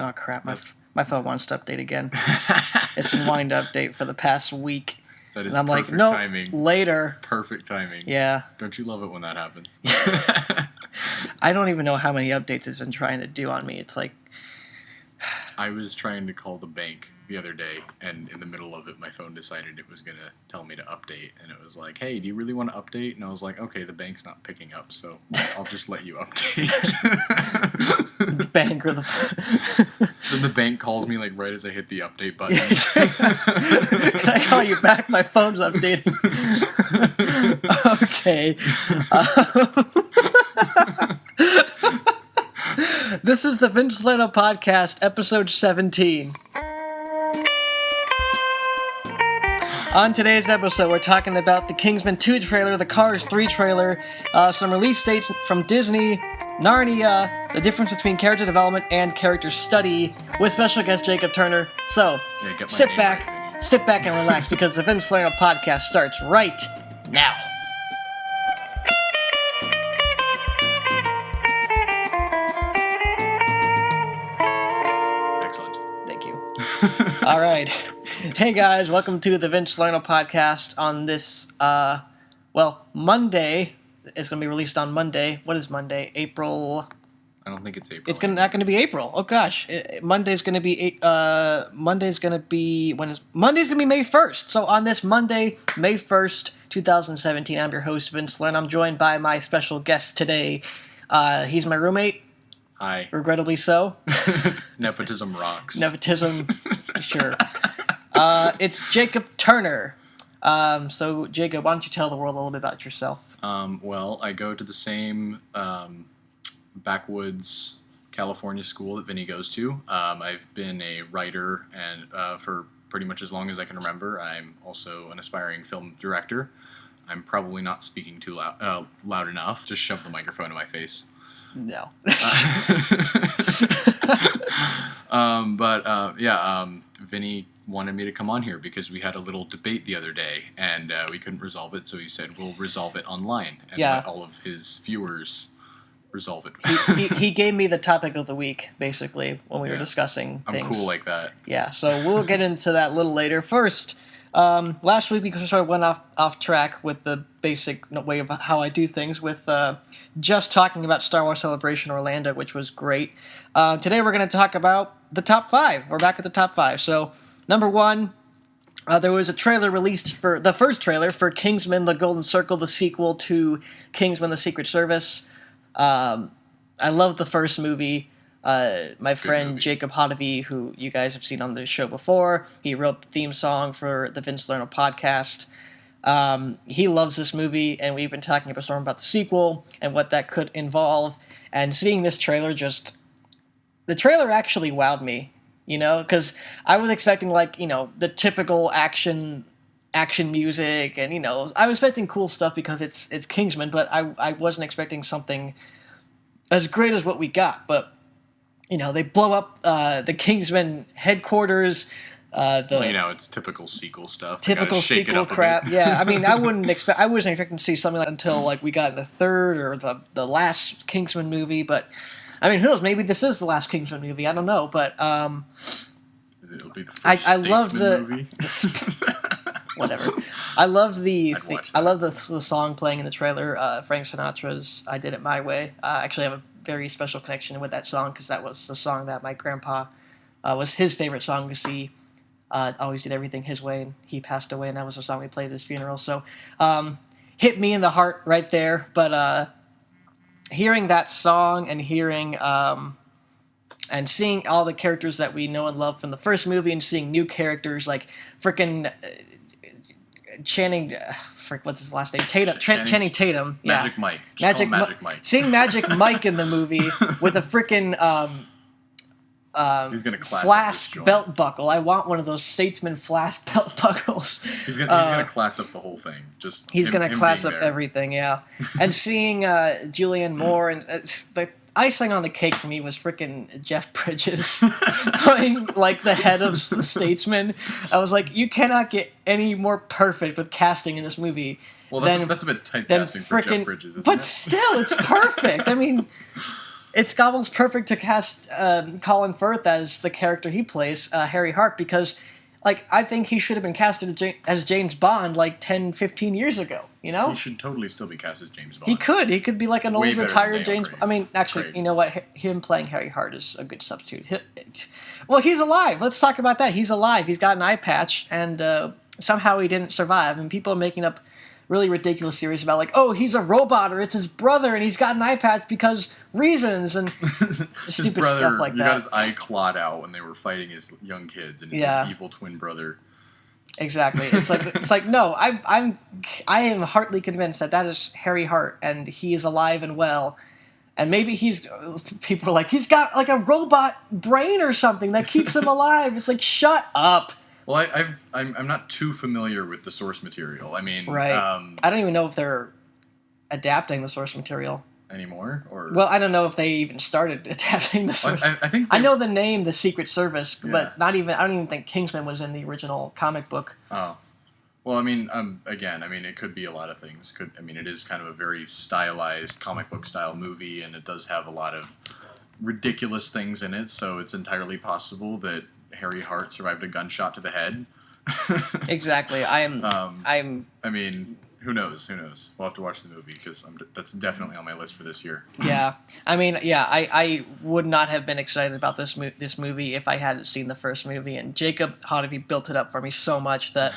Oh, crap. My phone wants to update again. It's been wanting to update for the past week. That is and I'm perfect like, no, timing. Later. Perfect timing. Yeah. Don't you love it when that happens? I don't even know how many updates it's been trying to do on me. It's like... I was trying to call the bank the other day, and in the middle of it, my phone decided it was going to tell me to update, and it was like, hey, do you really want to update? And I was like, okay, the bank's not picking up, so I'll just let you update. The bank or the... Then the bank calls me, like, right as I hit the update button. Can I call you back? My phone's updating. Okay. This is the Vince Salerno Podcast, episode 17. On today's episode, we're talking about the Kingsman 2 trailer, the Cars 3 trailer, some release dates from Disney, Narnia, the difference between character development and character study, with special guest Jacob Turner. So, sit back and relax, because the Vince Salerno Podcast starts right now. All right. Hey, guys. Welcome to the Vince Salerno Podcast on this, Monday. It's going to be released on Monday. What is Monday? April... I don't think it's April. It's not going to be April. Oh, gosh. Monday's going to be... Monday's going to be May 1st. So on this Monday, May 1st, 2017, I'm your host, Vince Salerno. I'm joined by my special guest today. He's my roommate. Hi. Regrettably so. Nepotism rocks. Nepotism, sure. It's Jacob Turner. So, Jacob, why don't you tell the world a little bit about yourself? Well, I go to the same backwoods California school that Vinny goes to. I've been a writer and for pretty much as long as I can remember. I'm also an aspiring film director. I'm probably not speaking too loud enough. Just shove the microphone in my face. No. Vinny wanted me to come on here because we had a little debate the other day, and we couldn't resolve it, so he said we'll resolve it online, and let all of his viewers resolve it. he gave me the topic of the week, basically, when we were discussing things. I'm cool like that. Yeah, so we'll get into that a little later. First, last week we sort of went off track with the basic way of how I do things with just talking about Star Wars Celebration Orlando, which was great. Today we're going to talk about the top 5. We're back at the top 5. So, number 1, there was a trailer released for the first trailer for Kingsman: The Golden Circle, the sequel to Kingsman: The Secret Service. I love the first movie. My friend Jacob Hotovy, who you guys have seen on the show before, he wrote the theme song for the Vince Salerno Podcast. He loves this movie, and we've been talking about the sequel and what that could involve. And seeing this trailer the trailer actually wowed me, because I was expecting the typical action music, and I was expecting cool stuff because it's Kingsman, but I wasn't expecting something as great as what we got. But they blow up the Kingsman headquarters. It's typical sequel stuff. Typical sequel crap. Yeah, I mean, I wasn't expecting to see something like that until we got the third or the last Kingsman movie. But I mean, who knows? Maybe this is the last Kingsman movie. I don't know. But it'll be the first I love movie. Whatever. I love the song playing in the trailer. Frank Sinatra's "I Did It My Way." I actually have a very special connection with that song because that was the song that my grandpa was his favorite song because he always did everything his way, and he passed away, and that was the song we played at his funeral. So hit me in the heart right there. But hearing that song and hearing and seeing all the characters that we know and love from the first movie and seeing new characters like frickin' Channing... what's his last name? Channing Tatum. Magic Mike. Magic Mike. Seeing Magic Mike in the movie with a frickin' he's gonna class flask belt buckle. I want one of those Statesman flask belt buckles. He's gonna class up the whole thing. He's gonna class up everything, yeah. And seeing Julianne Moore and the icing on the cake for me was frickin' Jeff Bridges playing like the head of the Statesman. I was like, you cannot get any more perfect with casting in this movie. Well, that's a bit typecasting for Jeff Bridges, isn't it? But still, it's perfect. I mean, It's almost perfect to cast Colin Firth as the character he plays, Harry Hart, because like I think he should have been casted as James Bond like 10, 15 years ago, you know? He should totally still be cast as James Bond. He could be like an Way old better retired than James. Craig. I mean, actually, Craig. you know what? Him playing Harry Hart is a good substitute. Well, he's alive. Let's talk about that. He's alive. He's got an eye patch, and somehow he didn't survive. And people are making up really ridiculous theories about like, oh, he's a robot or it's his brother, and he's got an eye patch because reasons and stupid brother, stuff like he that. got his eye clawed out when they were fighting his young kids, and it's his evil twin brother. Exactly. It's like no, I am heartily convinced that is Harry Hart, and he is alive and well. And maybe people are like, he's got like a robot brain or something that keeps him alive. It's like, shut up. Well, I'm not too familiar with the source material. I mean, right. I don't even know if they're adapting the source material anymore, or well, I don't know if they even started adapting the source. I think I know the name, the Secret Service, but not even. I don't even think Kingsman was in the original comic book. Oh, well, I mean, again, I mean, it could be a lot of things. It is kind of a very stylized comic book style movie, and it does have a lot of ridiculous things in it. So it's entirely possible that Harry Hart survived a gunshot to the head. Exactly. I mean, who knows? Who knows? We'll have to watch the movie because that's definitely on my list for this year. Yeah. I mean, yeah, I would not have been excited about this movie if I hadn't seen the first movie. And Jacob Hodeby built it up for me so much that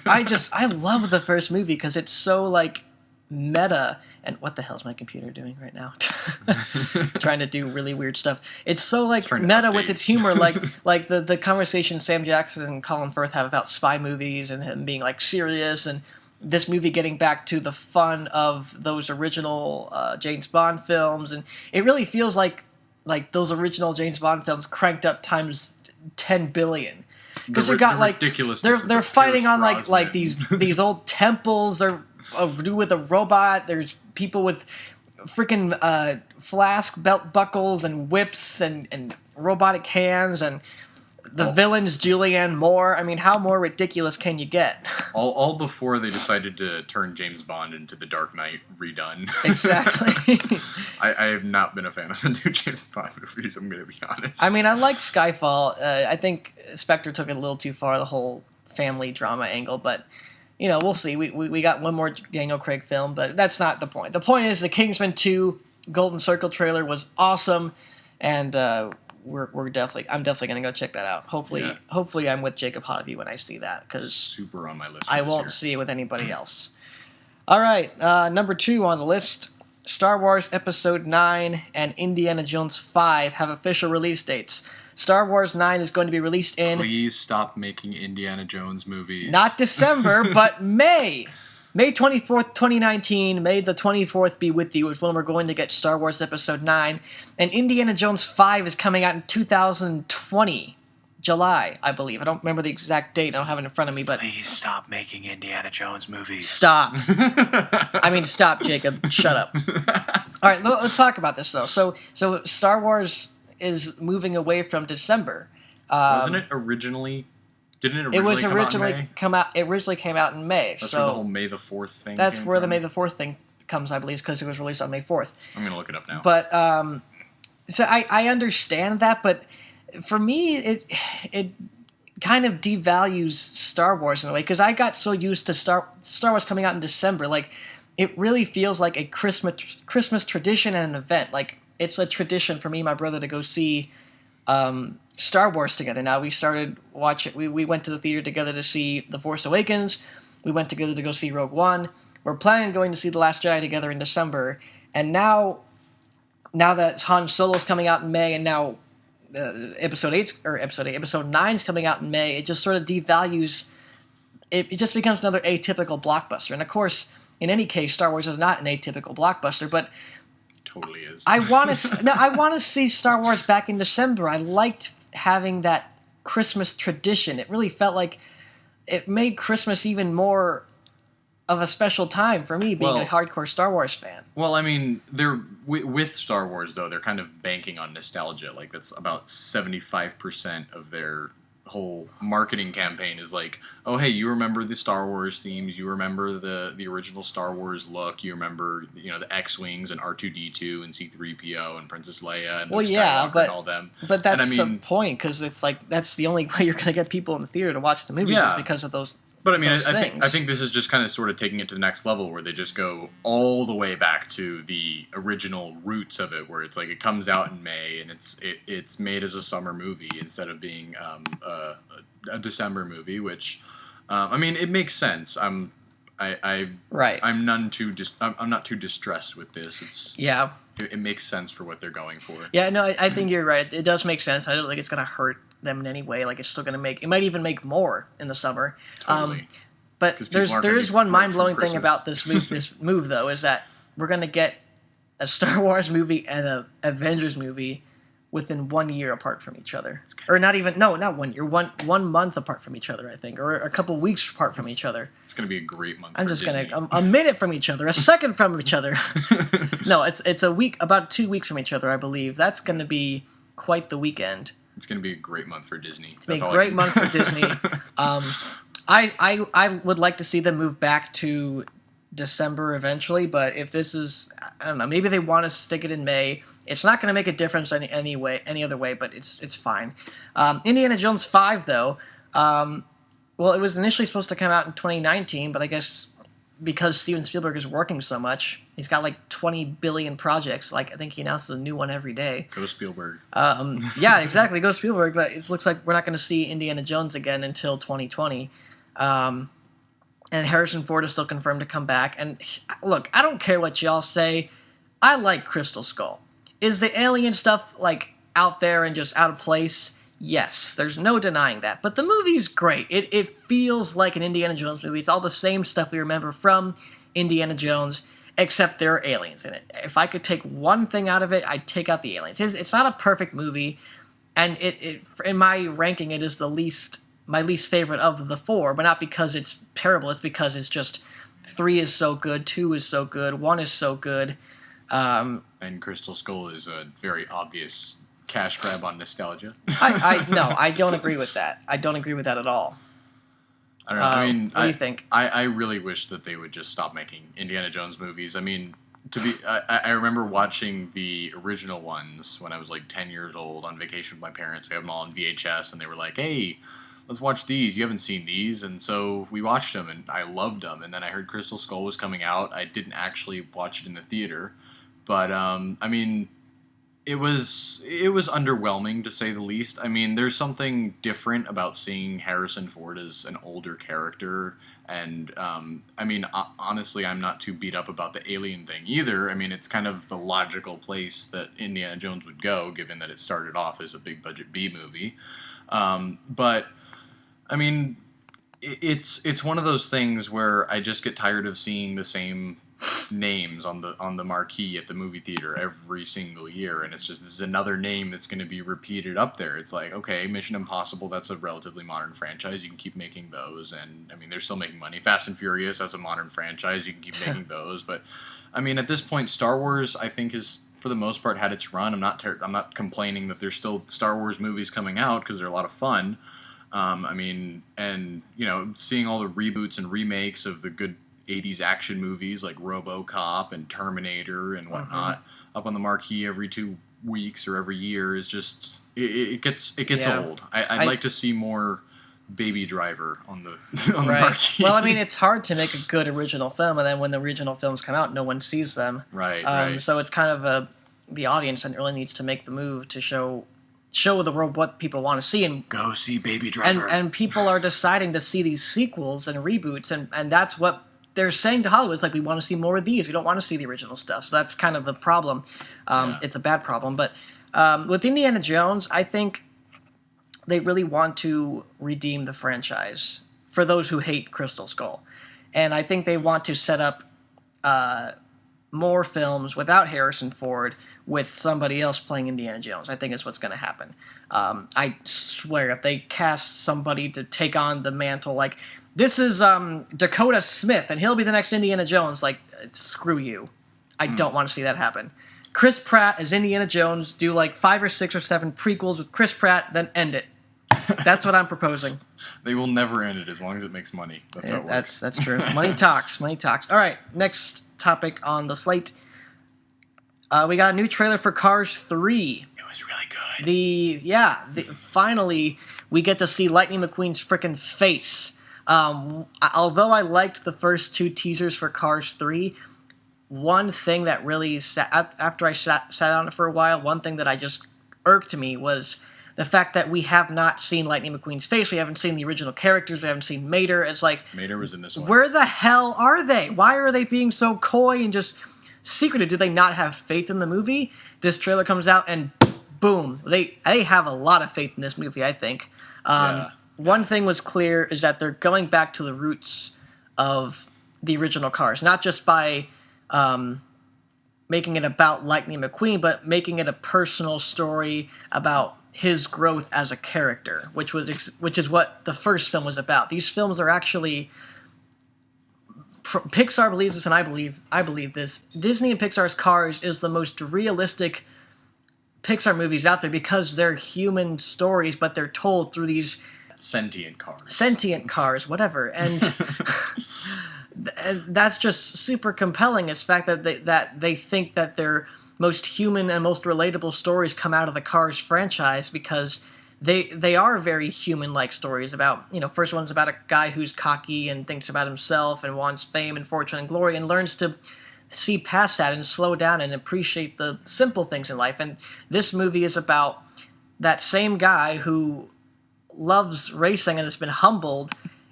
I love the first movie because it's so like meta. And what the hell is my computer doing right now? Trying to do really weird stuff. It's so like meta with its humor, like the conversation Sam Jackson and Colin Firth have about spy movies and him being like serious, and this movie getting back to the fun of those original James Bond films, and it really feels like those original James Bond films cranked up times 10 billion. Because they've got like they're fighting on like these old temples. They're do with a robot. There's people with freaking flask belt buckles and whips and robotic hands, and the villain's Julianne Moore. I mean, how more ridiculous can you get? all before they decided to turn James Bond into the Dark Knight redone. Exactly. I have not been a fan of the new James Bond movies, I'm going to be honest. I mean, I like Skyfall. I think Spectre took it a little too far, the whole family drama angle, but you know, we'll see. We got one more Daniel Craig film, but that's not the point. The point is the Kingsman 2 Golden Circle trailer was awesome, and I'm definitely going to go check that out. Hopefully I'm with Jacob Hodeby when I see that, because super on my list. I won't see it with anybody else. All right, number 2 on the list, Star Wars Episode 9 and Indiana Jones 5 have official release dates. Star Wars 9 is going to be released in... Please stop making Indiana Jones movies. Not December, but May. May 24th, 2019. May the 24th be with you is when we're going to get Star Wars Episode 9. And Indiana Jones 5 is coming out in 2020. July, I believe. I don't remember the exact date. I don't have it in front of me, but... Please stop making Indiana Jones movies. Stop. I mean, stop, Jacob. Shut up. All right, let's talk about this, though. So Star Wars is moving away from December. Wasn't it originally? Didn't it originally come out in May? It originally came out in May. That's where the whole May the 4th thing. That's where the May the 4th thing comes, I believe, because it was released on May 4th. I'm gonna look it up now. But so I understand that, but for me, it kind of devalues Star Wars in a way, because I got so used to Star Wars coming out in December. Like, it really feels like a Christmas tradition and an event. Like, it's a tradition for me and my brother to go see Star Wars together. Now, we started watching... We went to the theater together to see The Force Awakens. We went together to go see Rogue One. We're planning on going to see The Last Jedi together in December. And now that Han Solo's coming out in May, and now Episode 9's coming out in May, it just sort of devalues... It just becomes another atypical blockbuster. And of course, in any case, Star Wars is not an atypical blockbuster, but... Totally is. I want to see Star Wars back in December. I liked having that Christmas tradition. It really felt like it made Christmas even more of a special time for me, being a hardcore Star Wars fan. Well, I mean, they're with Star Wars though. They're kind of banking on nostalgia. Like, that's about 75% of their whole marketing campaign is like, oh hey, you remember the Star Wars themes, you remember the original Star Wars look, you remember the X-wings and R2D2 and C3PO and Princess Leia and Luke Skywalker and all them. But that's the point, because it's like that's the only way you're going to get people in the theater to watch the movies is because of those. But I mean, I think this is just kind of sort of taking it to the next level, where they just go all the way back to the original roots of it, where it's like it comes out in May and it's made as a summer movie instead of being a December movie, which I mean, it makes sense. I'm not too distressed with this. It makes sense for what they're going for. Yeah, no, I think you're right. It does make sense. I don't think it's going to hurt them in any way. Like, it's still going to it might even make more in the summer. Totally. But there is one mind-blowing thing about this move, though, is that we're going to get a Star Wars movie and an Avengers movie within 1 year apart from each other. Or not 1 year, one month apart from each other, I think, or a couple weeks apart from each other. It's going to be a great month. I'm just going to a minute from each other, a second from each other. No, it's a week, about 2 weeks from each other, I believe. That's going to be quite the weekend. It's going to be a great month for Disney. It's going to be a great month for Disney. I would like to see them move back to December eventually, but if this is, I don't know, maybe they want to stick it in May. It's not going to make a difference any other way, but it's fine. Indiana Jones 5, though, well, it was initially supposed to come out in 2019, but I guess because Steven Spielberg is working so much, he's got like 20 billion projects. Like, I think he announces a new one every day. Go Spielberg. Yeah, exactly. Go Spielberg. But it looks like we're not going to see Indiana Jones again until 2020. And Harrison Ford is still confirmed to come back. And look, I don't care what y'all say. I like Crystal Skull. Is the alien stuff like out there and just out of place? Yes, there's no denying that. But the movie's great. It feels like an Indiana Jones movie. It's all the same stuff we remember from Indiana Jones, except there are aliens in it. If I could take one thing out of it, I'd take out the aliens. It's not a perfect movie, and it in my ranking, it is my least favorite of the four, but not because it's terrible. It's because it's just 3 is so good, 2 is so good, 1 is so good. And Crystal Skull is a very obvious cash grab on nostalgia. No, I don't agree with that. I don't agree with that at all. I don't know. I mean, what do you think? I really wish that they would just stop making Indiana Jones movies. I mean, I remember watching the original ones when I was like 10 years old on vacation with my parents. We had them all on VHS, and they were like, "Hey, let's watch these. You haven't seen these." And so we watched them, and I loved them. And then I heard Crystal Skull was coming out. I didn't actually watch it in the theater, but I mean, it was underwhelming, to say the least. I mean, there's something different about seeing Harrison Ford as an older character, and I mean, honestly, I'm not too beat up about the alien thing either. I mean, it's kind of the logical place that Indiana Jones would go, given that it started off as a big budget B movie. But I mean, it's one of those things where I just get tired of seeing the same names on the marquee at the movie theater every single year, and this is another name that's going to be repeated up there. It's like, okay, Mission Impossible, that's a relatively modern franchise, you can keep making those, and I mean, they're still making money. Fast and Furious, that's a modern franchise, you can keep making those. But I mean, at this point, Star Wars, I think, is for the most part had its run. I'm not complaining that there's still Star Wars movies coming out, because they're a lot of fun. I mean, and seeing all the reboots and remakes of the good 80s action movies like RoboCop and Terminator and whatnot up on the marquee every 2 weeks or every year is just it gets old. I'd like to see more Baby Driver on the marquee. Well, I mean, it's hard to make a good original film, and then when the original films come out, no one sees them. Right. So it's kind of the audience that really needs to make the move to show the world what people want to see, and go see Baby Driver. And people are deciding to see these sequels and reboots, and that's what they're saying to Hollywood. It's like, we want to see more of these. We don't want to see the original stuff. So that's kind of the problem. It's a bad problem. But with Indiana Jones, I think they really want to redeem the franchise for those who hate Crystal Skull. And I think they want to set up more films without Harrison Ford with somebody else playing Indiana Jones. I think is what's going to happen. I swear, if they cast somebody to take on the mantle, like, this is Dakota Smith, and he'll be the next Indiana Jones. Like, screw you. I don't want to see that happen. Chris Pratt as Indiana Jones, do like 5 or 6 or 7 prequels with Chris Pratt, then end it. That's what I'm proposing. They will never end it as long as it makes money. That's how it works. That's true. Money talks. Money talks. All right, next topic on the slate. We got a new trailer for Cars 3. It was really good. Finally, we get to see Lightning McQueen's frickin' face. Although I liked the first 2 teasers for Cars 3, one thing that really after I sat on it for a while, one thing that I just irked me was the fact that we have not seen Lightning McQueen's face. We haven't seen the original characters. We haven't seen Mater. It's like, Mater was in this one. Where the hell are they? Why are they being so coy and just secretive? Do they not have faith in the movie? This trailer comes out and boom, they have a lot of faith in this movie, I think. One thing was clear is that they're going back to the roots of the original Cars, not just by making it about Lightning McQueen, but making it a personal story about his growth as a character, which is what the first film was about. These films are actually Pixar believes this, and I believe this. Disney and Pixar's Cars is the most realistic Pixar movies out there because they're human stories, but they're told through these sentient cars, whatever, and that's just super compelling. Is the fact that they think that their most human and most relatable stories come out of the Cars franchise because they are very human-like stories about, first one's about a guy who's cocky and thinks about himself and wants fame and fortune and glory and learns to see past that and slow down and appreciate the simple things in life. And this movie is about that same guy who loves racing and has been humbled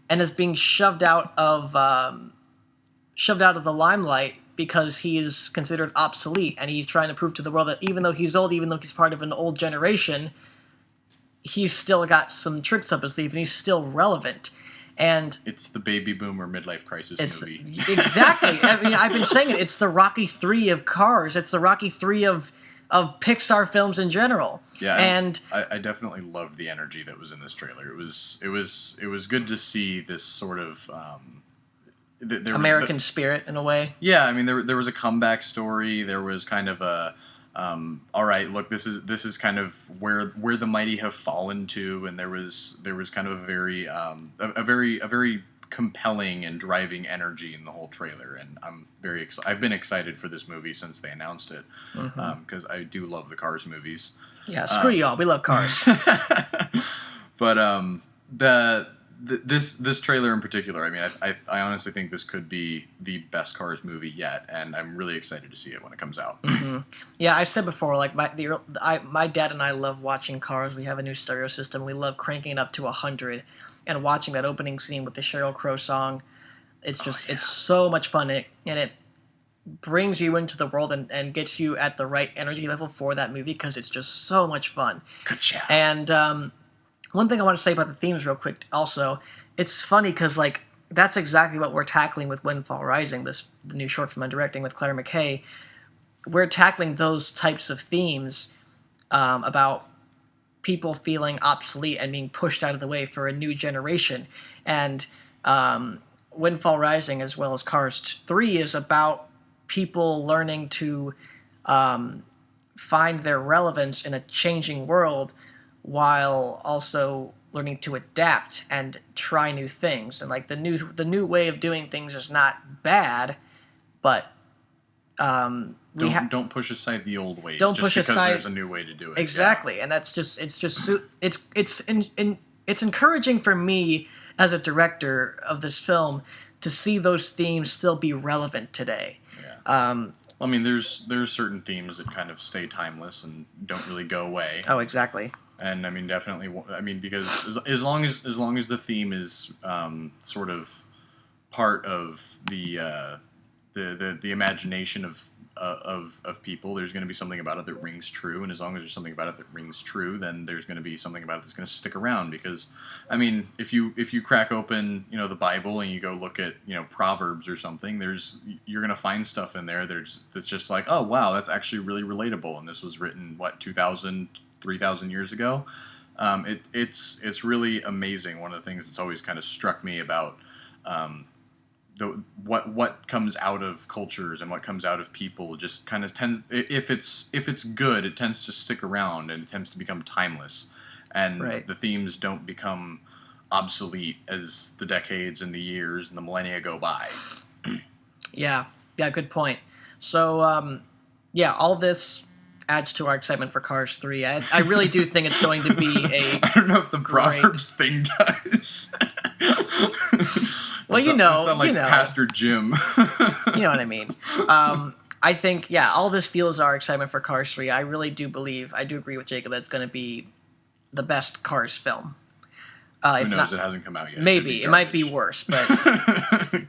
and is being shoved out of the limelight because he is considered obsolete, and he's trying to prove to the world that even though he's old, even though he's part of an old generation, he's still got some tricks up his sleeve and he's still relevant. And it's the baby boomer midlife crisis movie. Exactly. I mean, I've been saying it. It's the Rocky III of Cars. It's the Rocky III of Pixar films in general. Yeah, and I definitely loved the energy that was in this trailer. It was good to see this sort of American spirit in a way. Yeah, I mean there was a comeback story. There was kind of a all right, look, this is kind of where the mighty have fallen to, and there was kind of a very compelling and driving energy in the whole trailer, and I'm very excited. I've been excited for this movie since they announced it, because I do love the Cars movies. Yeah, screw y'all, we love Cars. But this trailer in particular, I mean, I honestly think this could be the best Cars movie yet, and I'm really excited to see it when it comes out. Mm-hmm. Yeah, I've said before, like my dad and I love watching Cars. We have a new stereo system. We love cranking it up to 100 and watching that opening scene with the Sheryl Crow song. It's just it's so much fun, and it brings you into the world and gets you at the right energy level for that movie because it's just so much fun. Good job. And one thing I want to say about the themes real quick also, it's funny because like that's exactly what we're tackling with Windfall Rising, the new short film I'm directing with Claire McKay. We're tackling those types of themes about people feeling obsolete and being pushed out of the way for a new generation. And Windfall Rising, as well as Cars 3, is about people learning to find their relevance in a changing world while also learning to adapt and try new things. And like the new way of doing things is not bad, but don't push aside the old ways. Don't just push because aside. There's a new way to do it. Exactly, yeah. And that's just it's encouraging for me as a director of this film to see those themes still be relevant today. Yeah. I mean, there's certain themes that kind of stay timeless and don't really go away. Oh, exactly. And I mean, definitely. I mean, because as long as the theme is sort of part of the imagination of people, there's going to be something about it that rings true. And as long as there's something about it that rings true, then there's going to be something about it that's going to stick around. Because I mean, if you crack open the Bible and you go look at Proverbs or something, you're going to find stuff in there that's just like, oh wow, that's actually really relatable. And this was written 2,000, 3,000 years ago. It's really amazing. One of the things that's always kind of struck me about what comes out of cultures and what comes out of people just kind of tends, if it's good, it tends to stick around and it tends to become timeless. and Right. the themes don't become obsolete as the decades and the years and the millennia go by. Yeah, good point. So, all this adds to our excitement for Cars 3. I really do think it's going to be a I don't know if the great- Proverbs thing does. Well, sound like you know. Pastor Jim. You know what I mean. I think, all this fuels our excitement for Cars 3. I really do agree with Jacob that it's going to be the best Cars film. Who If knows? not, it hasn't come out yet. maybe it might be worse, but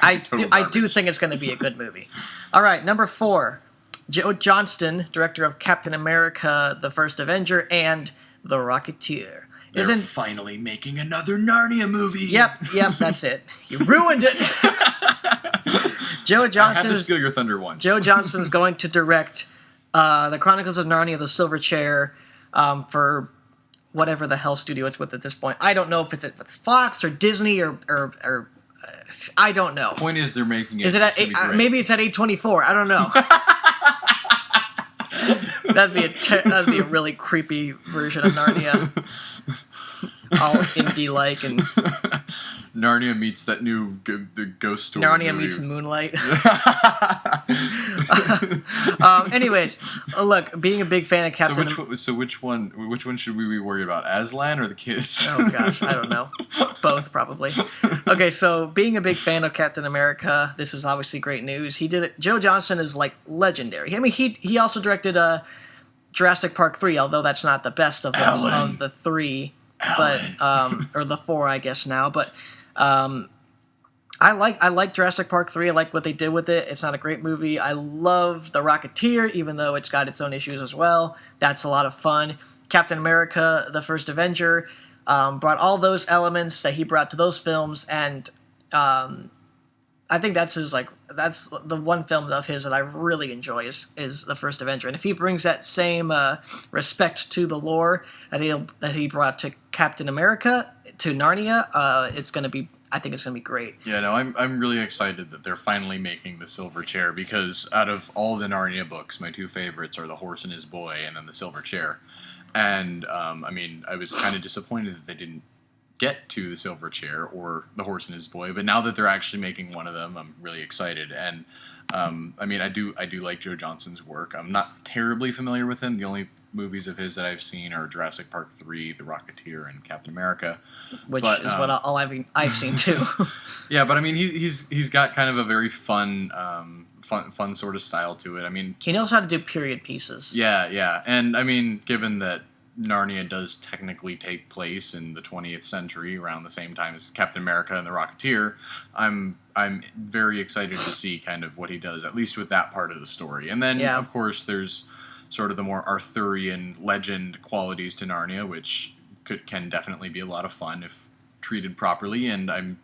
I do think it's going to be a good movie. All right, number 4, Johnston, director of Captain America: The First Avenger and The Rocketeer. They're finally making another Narnia movie. Yep, that's it. You ruined it. I had to steal your thunder once. Joe Johnston's going to direct the Chronicles of Narnia: The Silver Chair for whatever the hell studio it's with at this point. I don't know if it's with Fox or Disney or I don't know. The point is, they're making it. Is it at maybe it's at A24? I don't know. That'd be a really creepy version of Narnia, all indie-like and Narnia meets that new the ghost story. Narnia movie. meets Moonlight. Anyways, look, being a big fan of Captain. Which one should we be worried about, Aslan or the kids? Oh gosh, I don't know. Both probably. Okay, so being a big fan of Captain America, this is obviously great news. He did it. Joe Johnston is like legendary. I mean, he also directed Jurassic Park 3, although that's not the best of the 3, but or the 4, I guess now. But I like Jurassic Park 3. I like what they did with it. It's not a great movie. I love The Rocketeer, even though it's got its own issues as well. That's a lot of fun. Captain America: The First Avenger brought all those elements that he brought to those films, and I think that's the one film of his that I really enjoy is The First Avenger. And if he brings that same respect to the lore that he brought to Captain America, to Narnia, I think it's gonna be great. Yeah, no, I'm really excited that they're finally making The Silver Chair, because out of all the Narnia books, my 2 favorites are The Horse and His Boy and then The Silver Chair. And I was kind of disappointed that they didn't get to The Silver Chair or The Horse and His Boy, but now that they're actually making one of them, I'm really excited. And I do like Joe Johnston's work. I'm not terribly familiar with him. The only movies of his that I've seen are Jurassic Park 3, The Rocketeer, and Captain America, which is what all I've seen too. Yeah, but I mean, he's got kind of a very fun sort of style to it. I mean, he knows how to do period pieces. Yeah, and I mean, given that Narnia does technically take place in the 20th century, around the same time as Captain America and the Rocketeer, I'm very excited to see kind of what he does, at least with that part of the story. And then, of course, there's sort of the more Arthurian legend qualities to Narnia, which can definitely be a lot of fun if treated properly. And I'm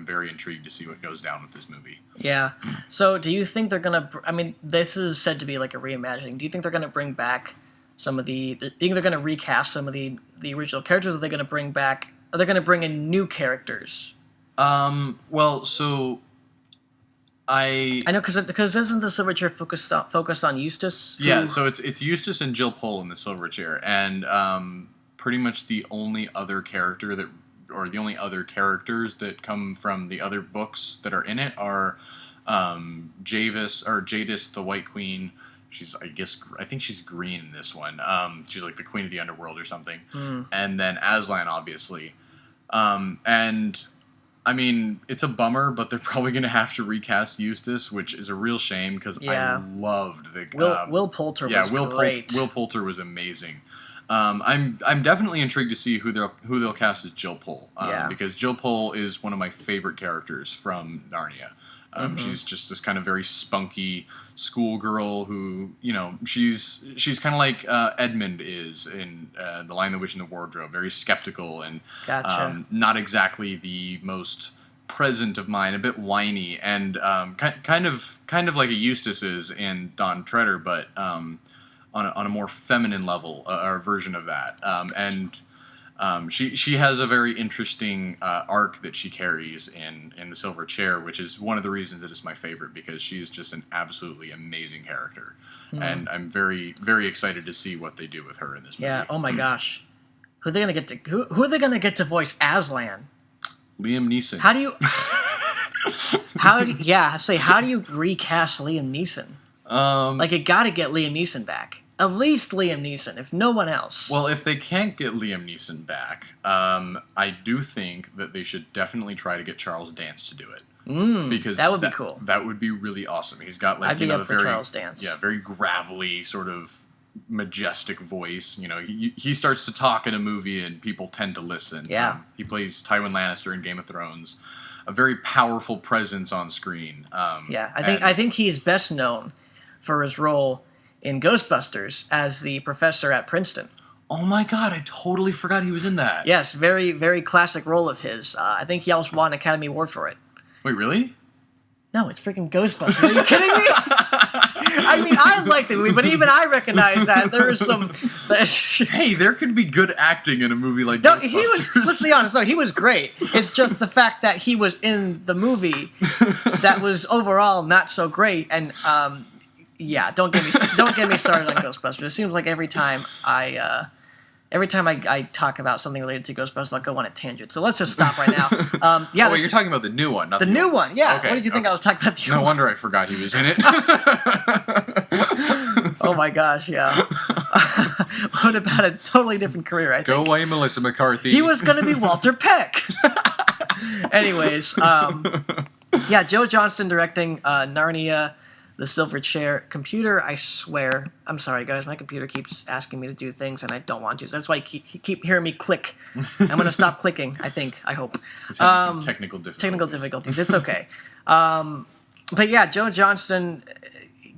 very intrigued to see what goes down with this movie. Yeah. So, do you think they're gonna? I mean, this is said to be like a reimagining. Do you think they're gonna bring back some of do you think they're going to recast some of the original characters, or are they going to bring back? Are they going to bring in new characters? Well, so I know because isn't the Silver Chair focused on Eustace? Yeah, so it's Eustace and Jill Pole in the Silver Chair, and pretty much the only other characters that come from the other books that are in it are Jadis, the White Queen. I think she's green in this one. She's like the Queen of the Underworld or something. And then Aslan, obviously. And I mean, it's a bummer, but they're probably going to have to recast Eustace, which is a real shame because I loved the Will Poulter. Was great. Will Poulter was amazing. I'm definitely intrigued to see who they'll cast as Jill Pole. Because Jill Pole is one of my favorite characters from Narnia. She's just this kind of very spunky schoolgirl who, she's kind of like Edmund is in The Lion, the Witch, and the Wardrobe, very skeptical and not exactly the most present of mind, a bit whiny, and kind of like a Eustace is in Dawn Treader, but on a more feminine level, or version of that, She has a very interesting arc that she carries in the Silver Chair, which is one of the reasons that it's my favorite, because she's just an absolutely amazing character. And I'm very, very excited to see what they do with her in this movie. Yeah, oh my gosh. Who are they gonna get to? Who are they gonna get to voice Aslan? Liam Neeson. How do you recast Liam Neeson? You gotta get Liam Neeson back. At least Liam Neeson, if no one else. Well, if they can't get Liam Neeson back, I do think that they should definitely try to get Charles Dance to do it. Because that would be cool. That would be really awesome. He's got I'd be up for Charles Dance. Yeah, very gravelly, sort of majestic voice. He starts to talk in a movie and people tend to listen. Yeah. He plays Tywin Lannister in Game of Thrones. A very powerful presence on screen. I think he's best known for his role in Ghostbusters as the professor at Princeton. Oh my god, I totally forgot he was in that. Yes, very, very classic role of his. I think he also won an Academy Award for it. Wait, really? No, it's freaking Ghostbusters. Are you kidding me? I mean, I like the movie, but even I recognize that there is some... Hey, there could be good acting in a movie like Ghostbusters. Let's be honest, he was great. It's just the fact that he was in the movie that was overall not so great. And, don't get me started on Ghostbusters. It seems like every time I talk about something related to Ghostbusters, I'll go on a tangent. So let's just stop right now. You're talking about the new one, not the new one. Yeah. Okay, what did you think I was talking about? No wonder I forgot he was in it. Oh my gosh, yeah. What about a totally different career, I think. Go away, Melissa McCarthy. He was going to be Walter Peck. Anyways, Joe Johnston directing Narnia, The Silver Chair. Computer, I swear. I'm sorry, guys. My computer keeps asking me to do things, and I don't want to. So that's why you keep hearing me click. I'm going to stop clicking, I hope. It's having some technical difficulties. It's okay. But yeah, Joe Johnston,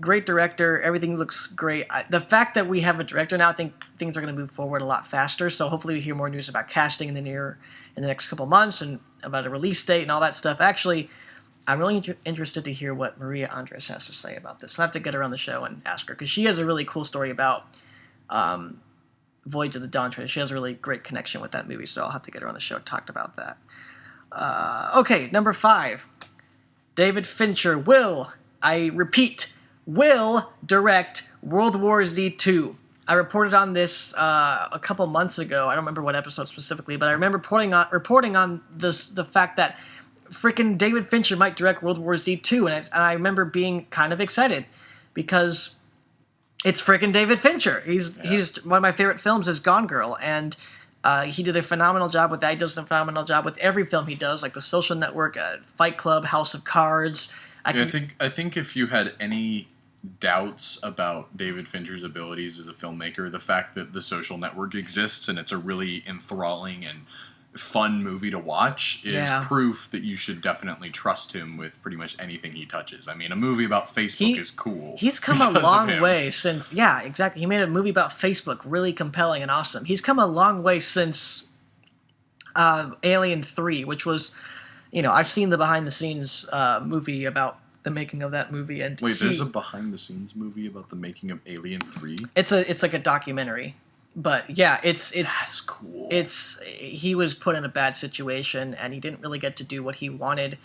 great director. Everything looks great. The fact that we have a director now, I think things are going to move forward a lot faster. So hopefully we hear more news about casting in the next couple months and about a release date and all that stuff. Actually, I'm really interested to hear what Maria Andres has to say about this. I'll have to get her on the show and ask her, because she has a really cool story about Voyage of the Dawn Treader. She has a really great connection with that movie, so I'll have to get her on the show and talk about that. Okay, number 5. David Fincher will direct World War Z 2. I reported on this a couple months ago. I don't remember what episode specifically, but I remember reporting on the fact that freaking David Fincher might direct World War Z 2, and I remember being kind of excited because it's freaking David Fincher. He's one of my favorite films is Gone Girl, and he did a phenomenal job with that. He does a phenomenal job with every film he does, like The Social Network, Fight Club, House of Cards. I think if you had any doubts about David Fincher's abilities as a filmmaker, the fact that The Social Network exists and it's a really enthralling and fun movie to watch is proof that you should definitely trust him with pretty much anything he touches. I mean, a movie about Facebook is cool. He's come a long way since... Yeah, exactly. He made a movie about Facebook really compelling and awesome. He's come a long way since Alien 3, which was... I've seen the behind-the-scenes movie about the making of that movie. And wait, there's a behind-the-scenes movie about the making of Alien 3? It's like a documentary. But yeah, that's cool. He was put in a bad situation and he didn't really get to do what he wanted.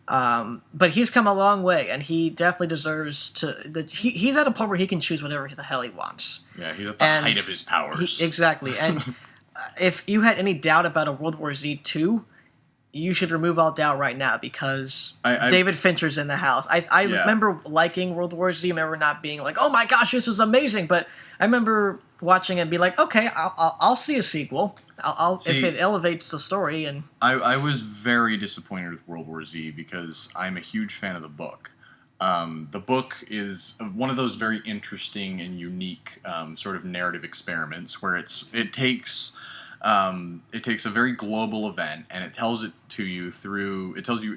But he's come a long way, and he definitely deserves to. He's at a point where he can choose whatever the hell he wants. Yeah, he's at the height of his powers. Exactly, and if you had any doubt about a World War Z 2, you should remove all doubt right now, because David Fincher's in the house. I remember liking World War Z. I remember not being like, oh my gosh, this is amazing. But I remember watching it and be like, okay, I'll see a sequel. If it elevates the story. And I was very disappointed with World War Z because I'm a huge fan of the book. The book is one of those very interesting and unique sort of narrative experiments where it takes a very global event and it tells you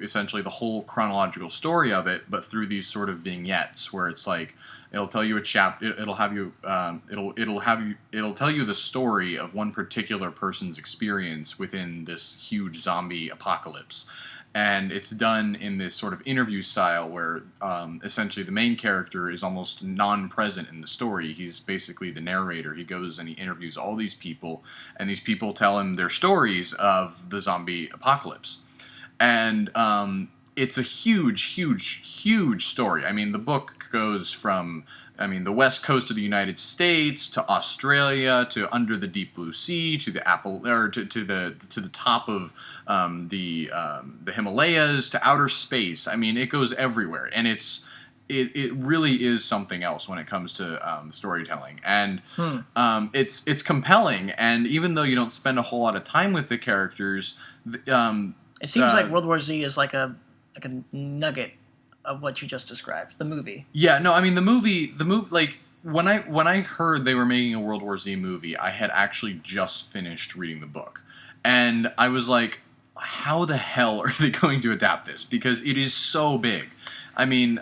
essentially the whole chronological story of it, but through these sort of vignettes where it's like it'll tell you it'll tell you the story of one particular person's experience within this huge zombie apocalypse. And it's done in this sort of interview style where essentially the main character is almost non-present in the story. He's basically the narrator. He goes and he interviews all these people, and these people tell him their stories of the zombie apocalypse. And it's a huge story. I mean, the book goes from the west coast of the United States to Australia to under the deep blue sea to the to the top of the Himalayas to outer space. I mean, it goes everywhere, and it really is something else when it comes to storytelling, and it's compelling. And even though you don't spend a whole lot of time with the characters, it seems like World War Z is like a nugget of what you just described. The movie. Yeah, no, I mean the movie. Like when I heard they were making a World War Z movie, I had actually just finished reading the book, and I was like, how the hell are they going to adapt this? Because it is so big. I mean,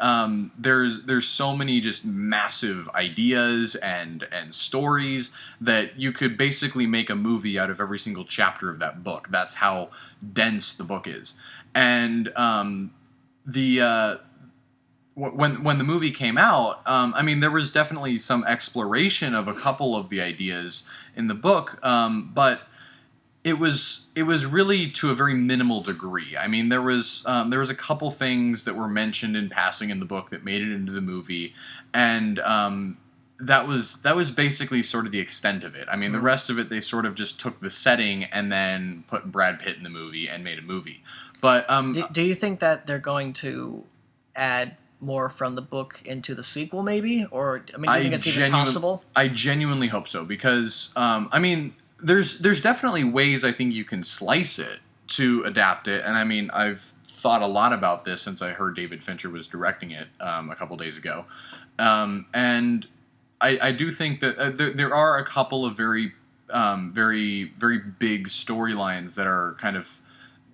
there's so many just massive ideas and stories that you could basically make a movie out of every single chapter of that book. That's how dense the book is. And when the movie came out, I mean, there was definitely some exploration of a couple of the ideas in the book, but it was really to a very minimal degree. I mean, there was a couple things that were mentioned in passing in the book that made it into the movie, and that was basically sort of the extent of it. I mean, the rest of it, they sort of just took the setting and then put Brad Pitt in the movie and made a movie. But do you think that they're going to add more from the book into the sequel, maybe? Or I mean, do you think it's even possible? I genuinely hope so, because I mean, there's definitely ways I think you can slice it to adapt it, and I mean, I've thought a lot about this since I heard David Fincher was directing it a couple days ago, and I do think that there are a couple of very very big storylines that are kind of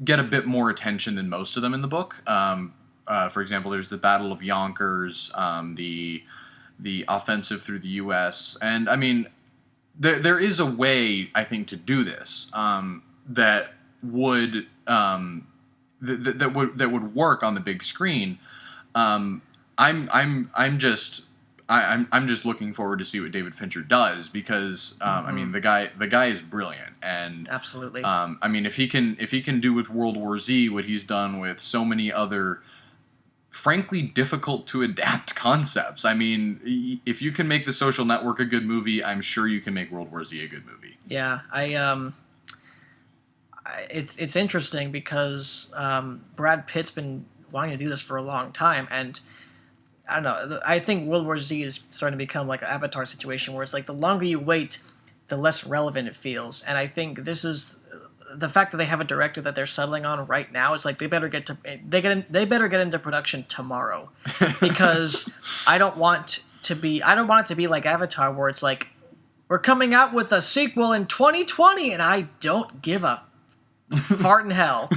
get a bit more attention than most of them in the book. For example, there's the Battle of Yonkers, the offensive through the U.S., and I mean, there is a way, I think, to do this that would that would work on the big screen. I'm just looking forward to see what David Fincher does, because I mean, the guy is brilliant, and absolutely. I mean, if he can do with World War Z what he's done with so many other frankly difficult to adapt concepts. I mean, if you can make The Social Network a good movie, I'm sure you can make World War Z a good movie. Yeah, it's interesting because Brad Pitt's been wanting to do this for a long time, and I don't know, I think World War Z is starting to become like an Avatar situation where it's like the longer you wait, the less relevant it feels. And I think this is the fact that they have a director that they're settling on right now is like they better get into production tomorrow, because I don't want it to be like Avatar, where it's like we're coming out with a sequel in 2020 and I don't give a fart in hell.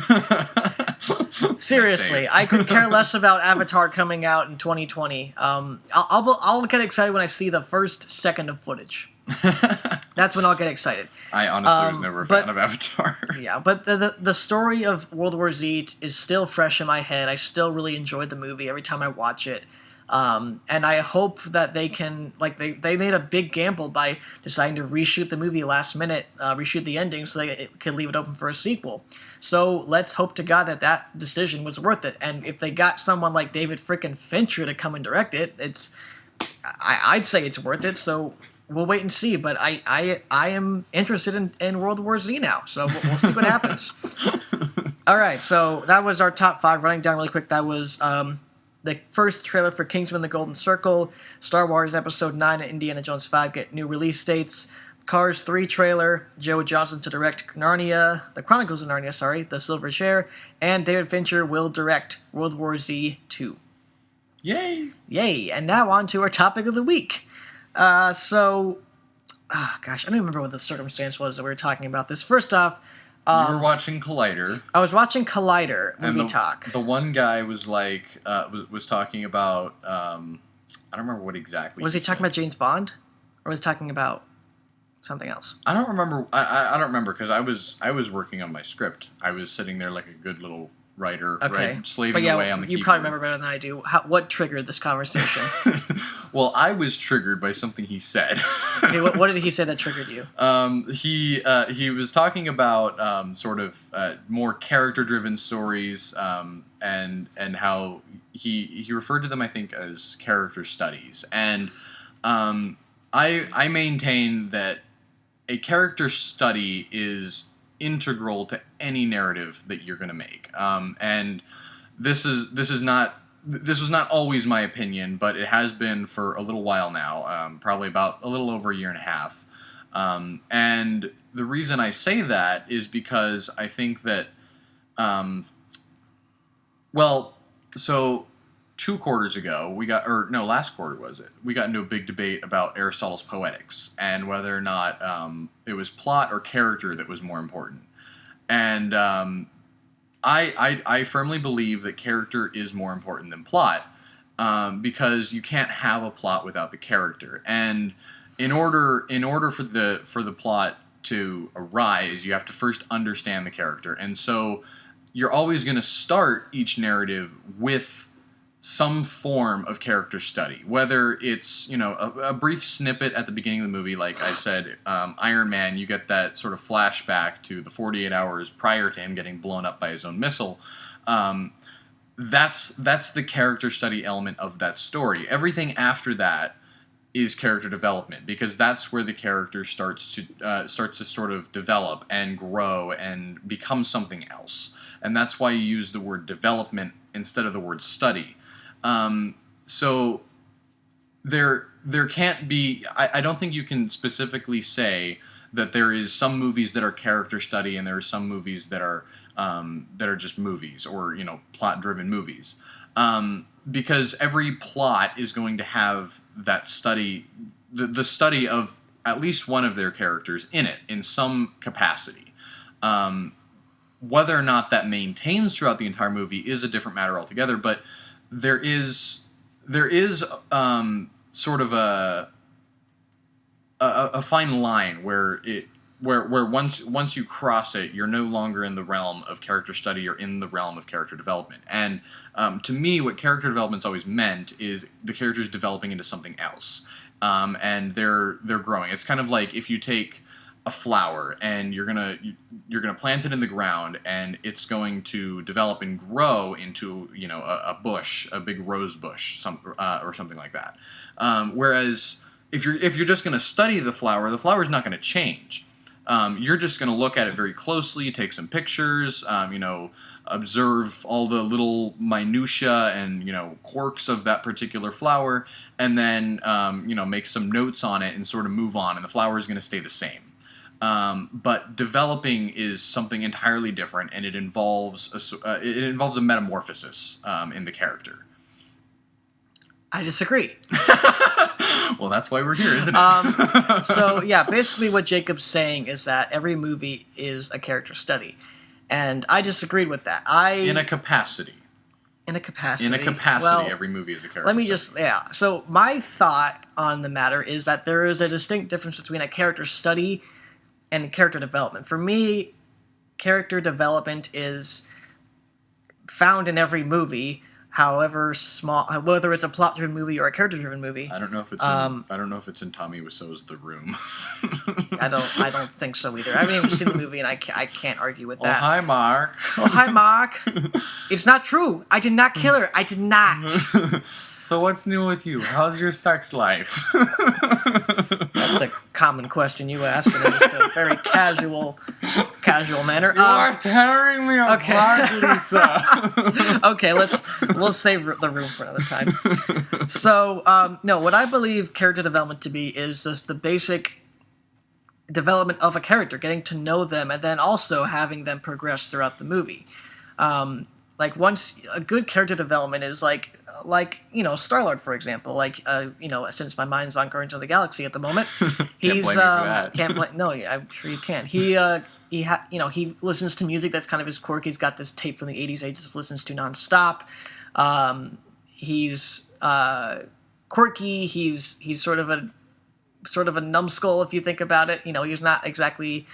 Seriously, I could care less about Avatar coming out in 2020. I'll get excited when I see the first second of footage. That's when I'll get excited. I honestly was never a fan of Avatar. Yeah, but the story of World War Z is still fresh in my head. I still really enjoyed the movie every time I watch it. And I hope that they can, like, they made a big gamble by deciding to reshoot the movie last minute, reshoot the ending so they could leave it open for a sequel. So let's hope to God that decision was worth it. And if they got someone like David frickin' Fincher to come and direct it, I'd say it's worth it. So we'll wait and see. But I am interested in World War Z now. So we'll see what happens. All right. So that was our top 5. Running down really quick, that was the first trailer for Kingsman: The Golden Circle, Star Wars Episode 9 and Indiana Jones 5 get new release dates, Cars 3 trailer, Joe Johnston to direct Narnia, The Chronicles of Narnia, The Silver Chair, and David Fincher will direct World War Z 2. Yay! Yay! And now on to our topic of the week. I don't remember what the circumstance was that we were talking about this. First off, we were watching Collider. I was watching Collider movie talk. The one guy was like, was talking about, I don't remember what exactly. Was he talking about James Bond, or was he talking about something else? I don't remember. I don't remember because I was working on my script. I was sitting there like a good little writer, Okay. right? Slaving away on the you keyboard. probably remember better than I do. What triggered this conversation? Well, I was triggered by something he said. Okay, what did he say that triggered you? He was talking about sort of more character-driven stories, and how he referred to them, I think, as character studies. And I maintain that a character study is integral to any narrative that you're going to make. And this was not always my opinion, but it has been for a little while now, probably about a little over a year and a half. And the reason I say that is because I think that, so 2 quarters ago, last quarter was it? We got into a big debate about Aristotle's Poetics and whether or not it was plot or character that was more important. And I firmly believe that character is more important than plot, because you can't have a plot without the character. And in order for the plot to arise, you have to first understand the character. And so you're always going to start each narrative with some form of character study, whether it's a brief snippet at the beginning of the movie, like I said, Iron Man. You get that sort of flashback to the 48 hours prior to him getting blown up by his own missile. That's the character study element of that story. Everything after that is character development, because that's where the character starts to sort of develop and grow and become something else. And that's why you use the word development instead of the word study. So there can't be. I don't think you can specifically say that there is some movies that are character study and there are some movies that are just movies, or plot-driven movies, because every plot is going to have that study, the study of at least one of their characters in it in some capacity. Whether or not that maintains throughout the entire movie is a different matter altogether, but there is sort of a fine line where once you cross it, you're no longer in the realm of character study, you're in the realm of character development. And to me, what character development's always meant is the character's developing into something else, and they're growing. It's kind of like if you take a flower and you're gonna plant it in the ground, and it's going to develop and grow into a bush, a big rose bush, or something like that. Whereas if you're just gonna study the flower's not gonna change. You're just gonna look at it very closely, take some pictures, observe all the little minutia and quirks of that particular flower, and then make some notes on it and sort of move on, and the flower is gonna stay the same. But developing is something entirely different, and it involves a metamorphosis in the character. I disagree. Well, that's why we're here, isn't it? So yeah, basically what Jacob's saying is that every movie is a character study, and I disagreed with that. In a capacity, well, every movie is a character. Let me So my thought on the matter is that there is a distinct difference between a character study and character development. For me, character development is found in every movie, however small, whether it's a plot-driven movie or a character-driven movie. I don't know if it's in Tommy Wiseau's The Room. I don't think so either. I haven't even seen the movie, and I can't argue with that. Oh, hi, Mark. Oh, hi, Mark. It's not true. I did not kill her. I did not. So what's new with you? How's your sex life? That's a common question you ask in just a very casual manner. You are tearing me apart, Lisa. Okay, we'll save the room for another time. So, no, what I believe character development to be is just the basic development of a character, getting to know them, and then also having them progress throughout the movie. Like once a good character development is like Star-Lord, for example. Since my mind's on Guardians of the Galaxy at the moment, he's I'm sure you can. He listens to music that's kind of his quirk. He's got this tape from the 80s that he just listens to nonstop. He's quirky. He's sort of a numbskull if you think about it. He's not exactly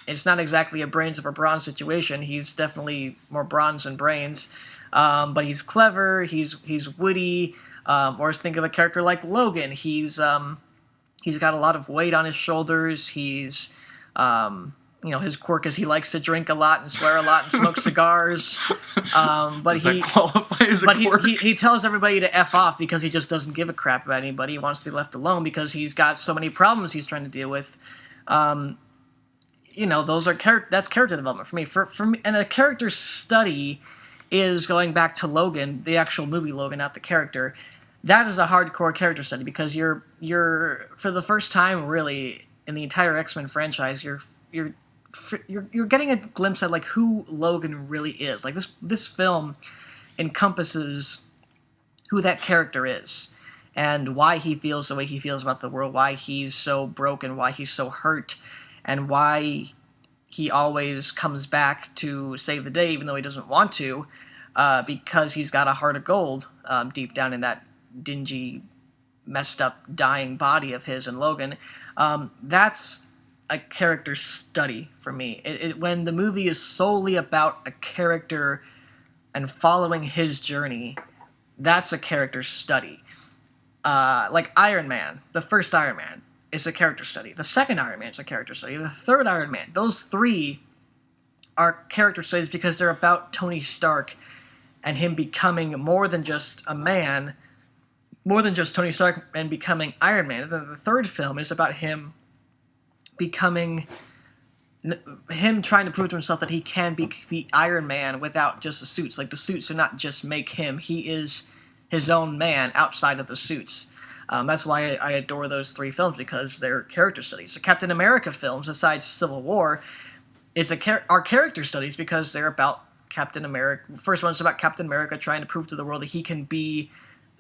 it's not exactly a brains over bronze situation. He's definitely more bronze than brains, but he's clever. He's witty. Or think of a character like Logan. He's got a lot of weight on his shoulders. He's his quirk is he likes to drink a lot and swear a lot and smoke cigars. But Does that qualify as a quirk? He tells everybody to F off because he just doesn't give a crap about anybody. He wants to be left alone because he's got so many problems he's trying to deal with. Those are that's character development for me. For me, and a character study is going back to Logan, the actual movie Logan, not the character. That is a hardcore character study because you're for the first time really in the entire X-Men franchise, you're getting a glimpse at like who Logan really is. Like this film encompasses who that character is and why he feels the way he feels about the world, why he's so broken, why he's so hurt, and why he always comes back to save the day even though he doesn't want to, because he's got a heart of gold deep down in that dingy, messed up, dying body of his and Logan. That's a character study for me. When the movie is solely about a character and following his journey, that's a character study. Like Iron Man, the first Iron Man is a character study. The second Iron Man is a character study. The third Iron Man, those three are character studies because they're about Tony Stark and him becoming more than just a man, more than just Tony Stark and becoming Iron Man. And then the third film is about him trying to prove to himself that he can be Iron Man without just the suits. Like the suits do not just make him. He is his own man outside of the suits. That's why I adore those three films, because they're character studies. The Captain America films, besides Civil War, are character studies because they're about Captain America. The first one's about Captain America trying to prove to the world that he can be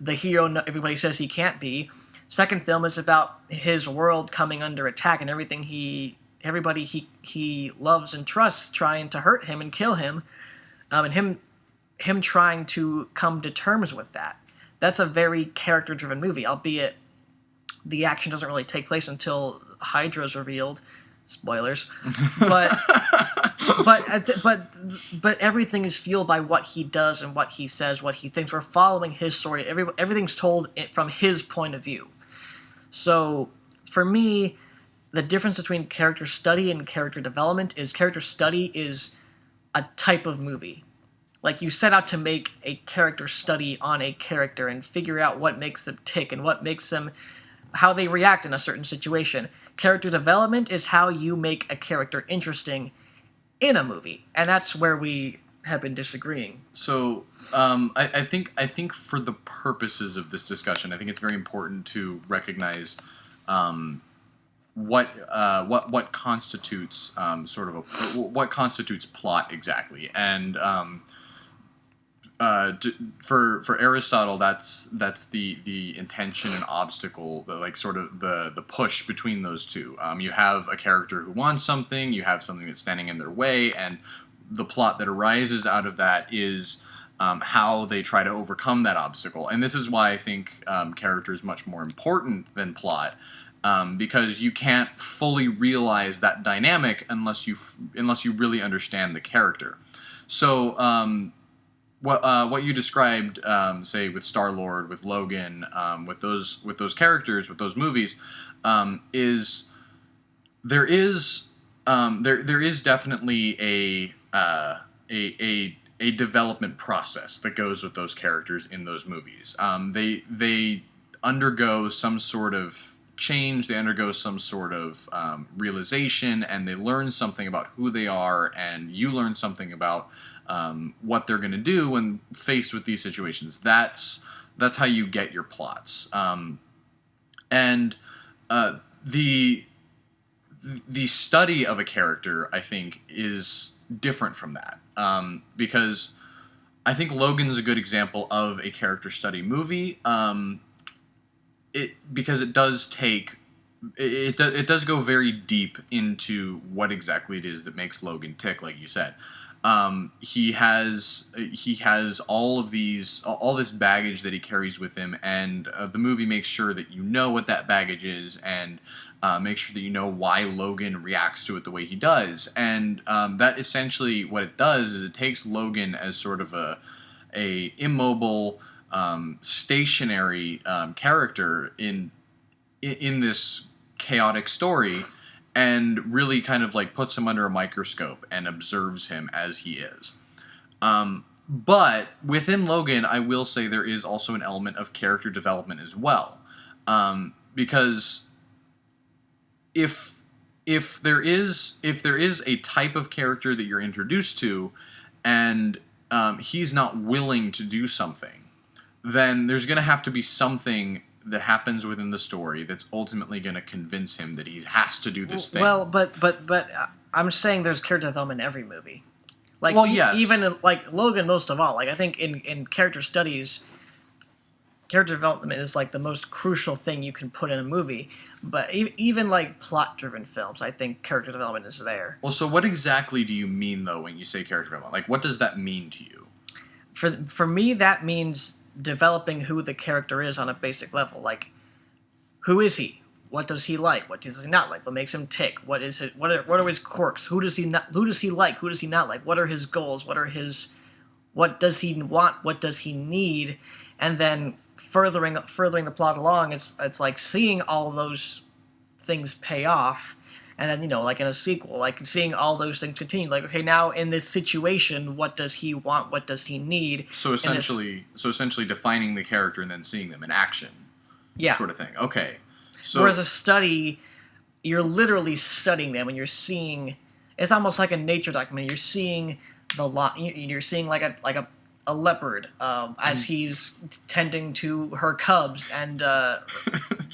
the hero everybody says he can't be. Second film is about his world coming under attack and everybody he loves and trusts trying to hurt him and kill him, and him trying to come to terms with that. That's a very character-driven movie, albeit the action doesn't really take place until Hydra's revealed. Spoilers, but everything is fueled by what he does and what he says, what he thinks. We're following his story. Everything's told from his point of view. So, for me, the difference between character study and character development is character study is a type of movie. Like, you set out to make a character study on a character and figure out what makes them tick and what makes them, how they react in a certain situation. Character development is how you make a character interesting in a movie, and that's where we have been disagreeing. So, I think for the purposes of this discussion, I think it's very important to recognize what constitutes what constitutes plot exactly, and for Aristotle, that's the intention and obstacle, the push between those two. You have a character who wants something, you have something that's standing in their way, and the plot that arises out of that is how they try to overcome that obstacle. And this is why I think character is much more important than plot, because you can't fully realize that dynamic unless you really understand the character. So. What you described, say with Star-Lord, with Logan, with those characters, with those movies, is there is definitely a development process that goes with those characters in those movies. They undergo some sort of change, they undergo some sort of realization, and they learn something about who they are, and you learn something about what they're going to do when faced with these situations. That's how you get your plots. And the study of a character, I think, is different from that. Because I think Logan's a good example of a character study movie. Because it does go very deep into what exactly it is that makes Logan tick, like you said. He has all this baggage that he carries with him, and the movie makes sure that you know what that baggage is, and make sure that you know why Logan reacts to it the way he does. And that essentially what it does is it takes Logan as sort of a immobile, stationary character in this chaotic story, and really kind of like puts him under a microscope and observes him as he is. But within Logan, I will say there is also an element of character development as well, because if there is a type of character that you're introduced to, and he's not willing to do something, then there's going to have to be something that happens within the story that's ultimately going to convince him that he has to do this thing. Well, but I'm saying there's character development in every movie. Like, well, yes. Even like Logan, most of all. Like, I think in character studies, character development is like the most crucial thing you can put in a movie. But even like plot-driven films, I think character development is there. Well, so what exactly do you mean though when you say character development? Like, what does that mean to you? For me, that means developing who the character is on a basic level. Like, who is he? What does he like? What does he not like? What makes him tick? What are his quirks? Who does he like? Who does he not like? What are his goals? What does he want? What does he need? And then furthering the plot along, it's like seeing all those things pay off. And then, like in a sequel, like seeing all those things continue. Like, okay, now in this situation, what does he want? What does he need? So essentially defining the character and then seeing them in action. Yeah. Sort of thing. Okay. So, whereas a study, you're literally studying them, and you're seeing. It's almost like a nature documentary. You're seeing you're seeing like a leopard as he's tending to her cubs, and do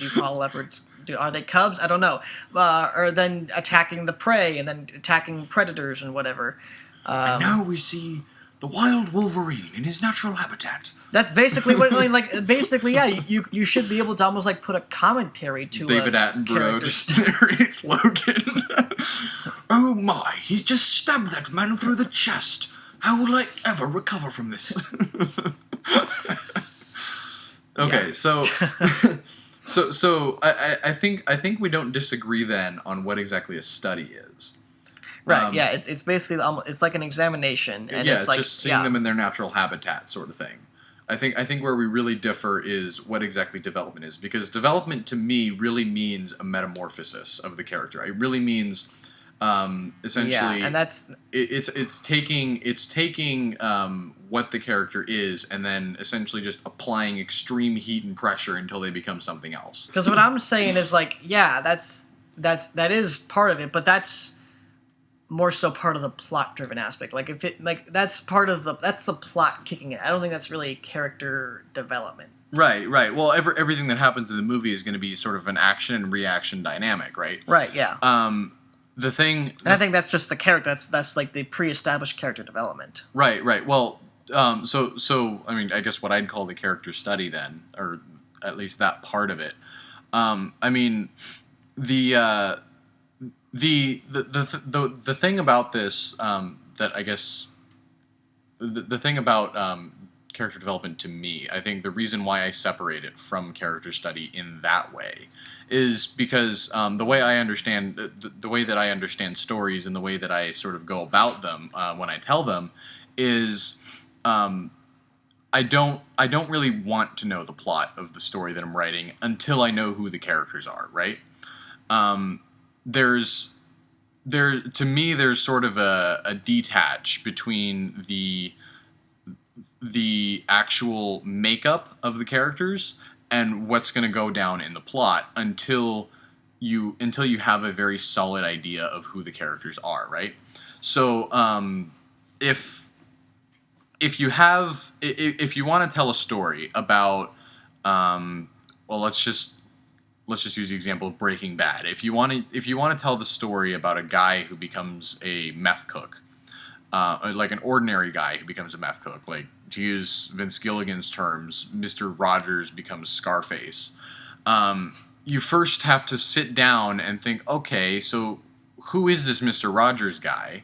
you call leopards? Are they cubs? I don't know. Or then attacking the prey, and then attacking predators and whatever. And now we see the wild Wolverine in his natural habitat. That's basically what I mean. Like, basically, yeah. You should be able to almost like put a commentary to David Attenborough just narrates Logan. Oh my! He's just stabbed that man through the chest. How will I ever recover from this? Okay, so. So I think we don't disagree then on what exactly a study is. Right. Yeah. It's basically it's like an examination, and it's like just seeing them in their natural habitat, sort of thing. I think where we really differ is what exactly development is, because development to me really means a metamorphosis of the character. It really means essentially. Yeah, and that's it's taking what the character is, and then essentially just applying extreme heat and pressure until they become something else. Because what I'm saying is like, yeah, that is part of it, but that's more so part of the plot-driven aspect. Like, if it like that's the plot kicking in. I don't think that's really character development. Right. Well, everything that happens in the movie is going to be sort of an action and reaction dynamic, right? Right. Yeah. The thing, and I think that's just the character. That's like the pre-established character development. Right. Well, so I mean, I guess what I'd call the character study then, or at least that part of it. I mean, the thing about this that I guess the thing about character development to me, I think the reason why I separate it from character study in that way is because the way I understand the way that I understand stories and the way that I sort of go about them when I tell them is I don't really want to know the plot of the story that I'm writing until I know who the characters are, right? There's sort of a detach between the actual makeup of the characters and what's going to go down in the plot until you have a very solid idea of who the characters are, right? So if you want to tell a story about let's just use the example of Breaking Bad. If you want to tell the story about a guy who becomes a meth cook, like an ordinary guy who becomes a meth cook, like to use Vince Gilligan's terms, Mr. Rogers becomes Scarface. You first have to sit down and think, okay, so who is this Mr. Rogers guy?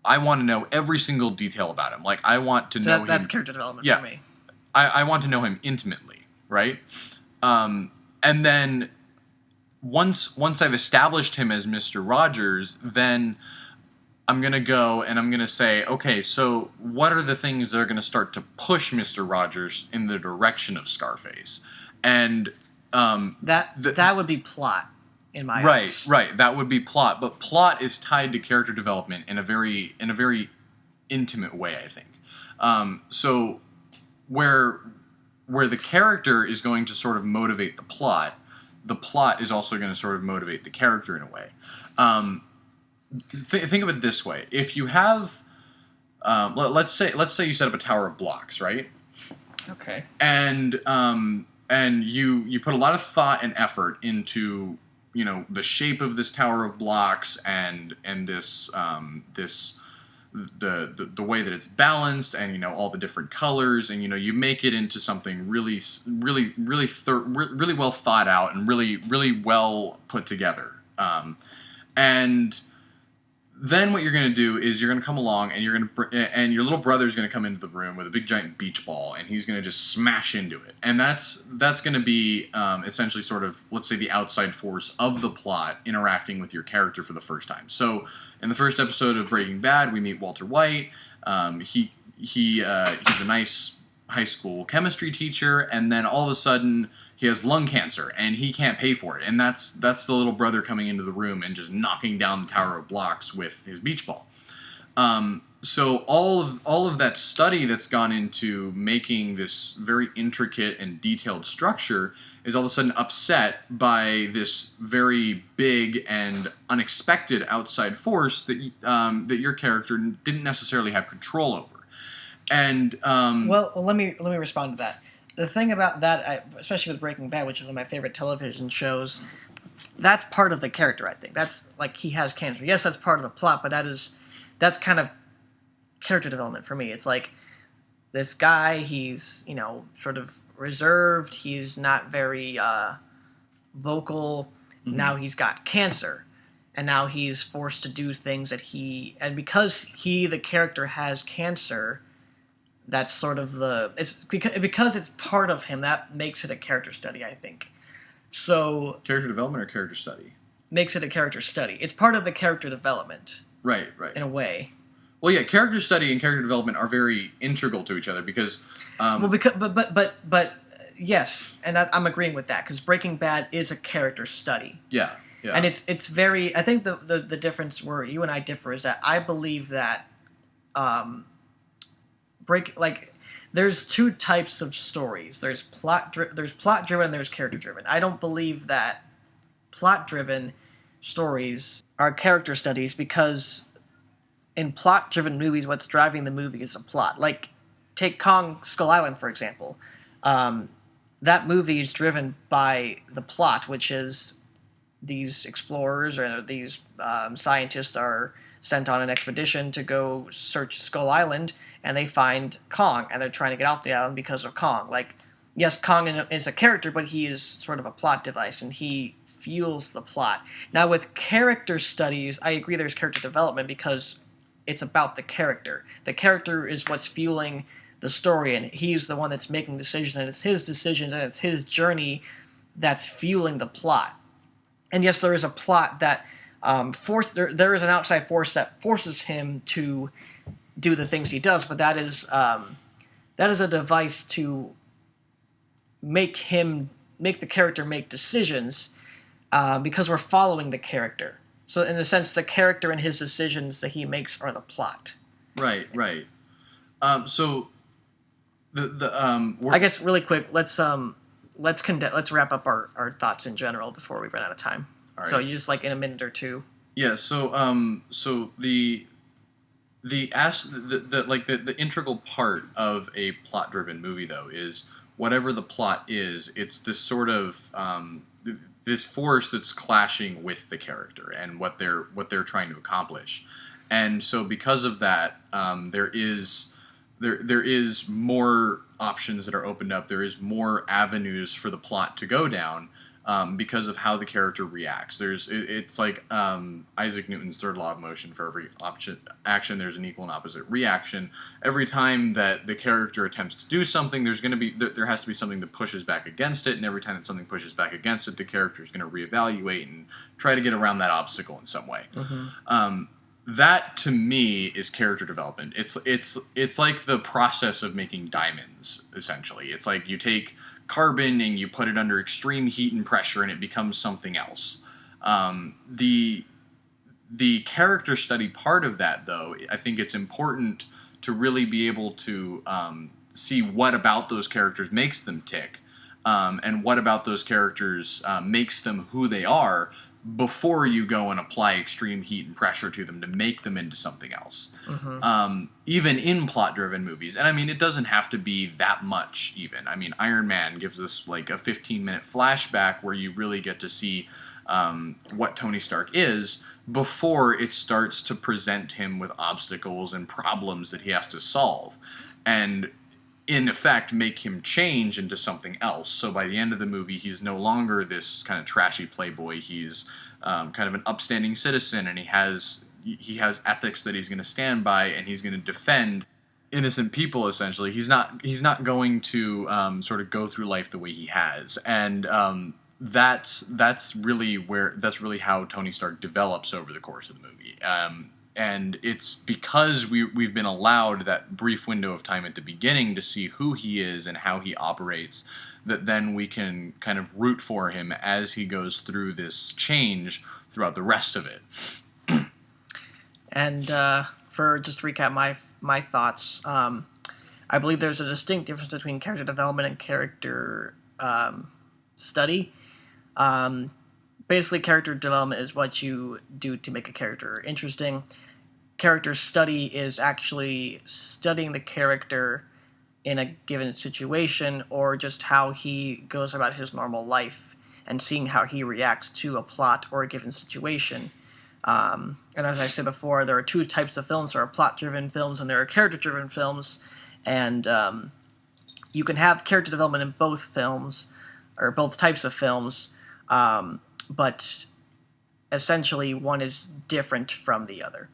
I want to know every single detail about him. Like, I want to know him. That's character development for me. I want to know him intimately, right? And then once I've established him as Mr. Rogers, then I'm going to go and I'm going to say, okay, so what are the things that are going to start to push Mr. Rogers in the direction of Scarface? And that would be plot in my eyes. Right. That would be plot, but plot is tied to character development in a very intimate way, I think. So where the character is going to sort of motivate the plot is also going to sort of motivate the character in a way. Think of it this way: if you have, let's say you set up a tower of blocks, right? Okay. And you put a lot of thought and effort into, you know, the shape of this tower of blocks and this the way that it's balanced, and, you know, all the different colors, and, you know, you make it into something really well thought out and really well put together. And then what you're going to do is you're going to come along and your little brother's going to come into the room with a big giant beach ball, and he's going to just smash into it. And that's going to be essentially sort of, let's say, the outside force of the plot interacting with your character for the first time. So in the first episode of Breaking Bad, we meet Walter White. He's a nice high school chemistry teacher, and then all of a sudden he has lung cancer and he can't pay for it, and that's the little brother coming into the room and just knocking down the tower of blocks with his beach ball. So all of that study that's gone into making this very intricate and detailed structure is all of a sudden upset by this very big and unexpected outside force that that your character didn't necessarily have control over. And well, let me respond to that. The thing about that, especially with Breaking Bad, which is one of my favorite television shows, that's part of the character, I think. That's like, he has cancer. Yes, that's part of the plot, but that's kind of character development for me. It's like, this guy, he's, you know, sort of reserved. He's not very vocal. Mm-hmm. Now he's got cancer. And now he's forced to do things and because the character has cancer, that's sort of it's because it's part of him, that makes it a character study, I think. So character development or character study? Makes it a character study. It's part of the character development. Right. In a way. Well, yeah, character study and character development are very integral to each other because. But yes, and I'm agreeing with that, because Breaking Bad is a character study. Yeah. And it's very. I think the difference where you and I differ is that I believe that. There's two types of stories. There's plot driven and there's character driven. I don't believe that plot driven stories are character studies, because in plot driven movies, what's driving the movie is a plot. Like, take Kong Skull Island, for example. That movie is driven by the plot, which is these explorers or these scientists are sent on an expedition to go search Skull Island, and they find Kong, and they're trying to get off the island because of Kong. Like, yes, Kong is a character, but he is sort of a plot device, and he fuels the plot. Now, with character studies, I agree there's character development, because it's about the character. The character is what's fueling the story, and he's the one that's making decisions, and it's his decisions, and it's his journey that's fueling the plot. And yes, there is a plot that there is an outside force that forces him to do the things he does, but that is a device to make the character make decisions, because we're following the character. So in a sense, the character and his decisions that he makes are the plot. Right. So I guess really quick, let's wrap up our thoughts in general before we run out of time. All right. So you just, like, in a minute or two. Yeah. So the integral part of a plot-driven movie, though, is whatever the plot is, it's this sort of this force that's clashing with the character and what they're trying to accomplish. And so because of that, there is more options that are opened up. There is more avenues for the plot to go down, because of how the character reacts. It's like Isaac Newton's third law of motion. For every action, there's an equal and opposite reaction. Every time that the character attempts to do something, there has to be something that pushes back against it, and every time that something pushes back against it, the character is going to reevaluate and try to get around that obstacle in some way. That to me is character development. It's like the process of making diamonds, essentially. It's like you take carbon and you put it under extreme heat and pressure and it becomes something else. The character study part of that, though, I think it's important to really be able to see what about those characters makes them tick, and what about those characters makes them who they are, before you go and apply extreme heat and pressure to them to make them into something else. Even in plot-driven movies. And I mean, it doesn't have to be that much, even. I mean, Iron Man gives us like a 15-minute flashback where you really get to see what Tony Stark is before it starts to present him with obstacles and problems that he has to solve. And in effect, make him change into something else. So by the end of the movie, he's no longer this kind of trashy playboy. He's kind of an upstanding citizen, and he has ethics that he's going to stand by, and he's going to defend innocent people. Essentially, he's not going to sort of go through life the way he has, and that's really how Tony Stark develops over the course of the movie. And it's because we've been allowed that brief window of time at the beginning to see who he is and how he operates, that then we can kind of root for him as he goes through this change throughout the rest of it. And for just to recap my thoughts, I believe there's a distinct difference between character development and character study. Basically, character development is what you do to make a character interesting. Character study is actually studying the character in a given situation, or just how he goes about his normal life and seeing how he reacts to a plot or a given situation. And as I said before, there are two types of films. There are plot-driven films and there are character-driven films. And you can have character development in both films, or both types of films, but essentially one is different from the other.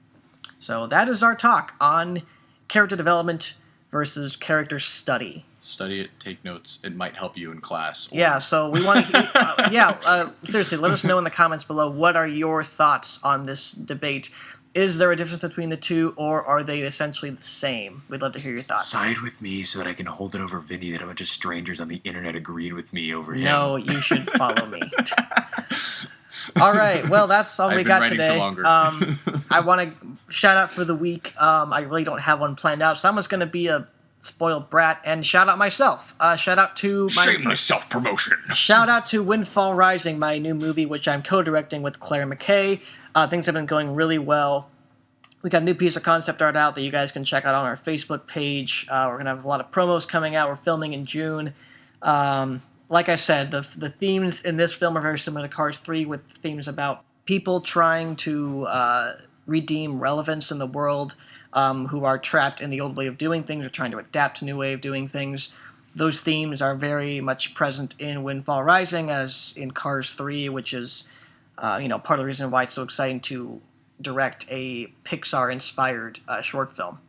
So that is our talk on character development versus character study. Study it, take notes. It might help you in class. Yeah, so we want to seriously, let us know in the comments below, what are your thoughts on this debate? Is there a difference between the two, or are they essentially the same? We'd love to hear your thoughts. Side with me so that I can hold it over Vinny that a bunch of strangers on the internet agreed with me over him. No, you should follow me. All right, well, that's all we got today. I want to shout out for the week. I really don't have one planned out, so I'm just going to be a spoiled brat and shout out myself. Shout out to shameless self-promotion. Shout out to Windfall Rising, my new movie, which I'm co-directing with Claire McKay. Things have been going really well. We got a new piece of concept art out that you guys can check out on our Facebook page. We're going to have a lot of promos coming out. We're filming in June. Like I said, the themes in this film are very similar to Cars 3, with themes about people trying to redeem relevance in the world, who are trapped in the old way of doing things or trying to adapt to a new way of doing things. Those themes are very much present in Windfall Rising, as in Cars 3, which is part of the reason why it's so exciting to direct a Pixar-inspired short film.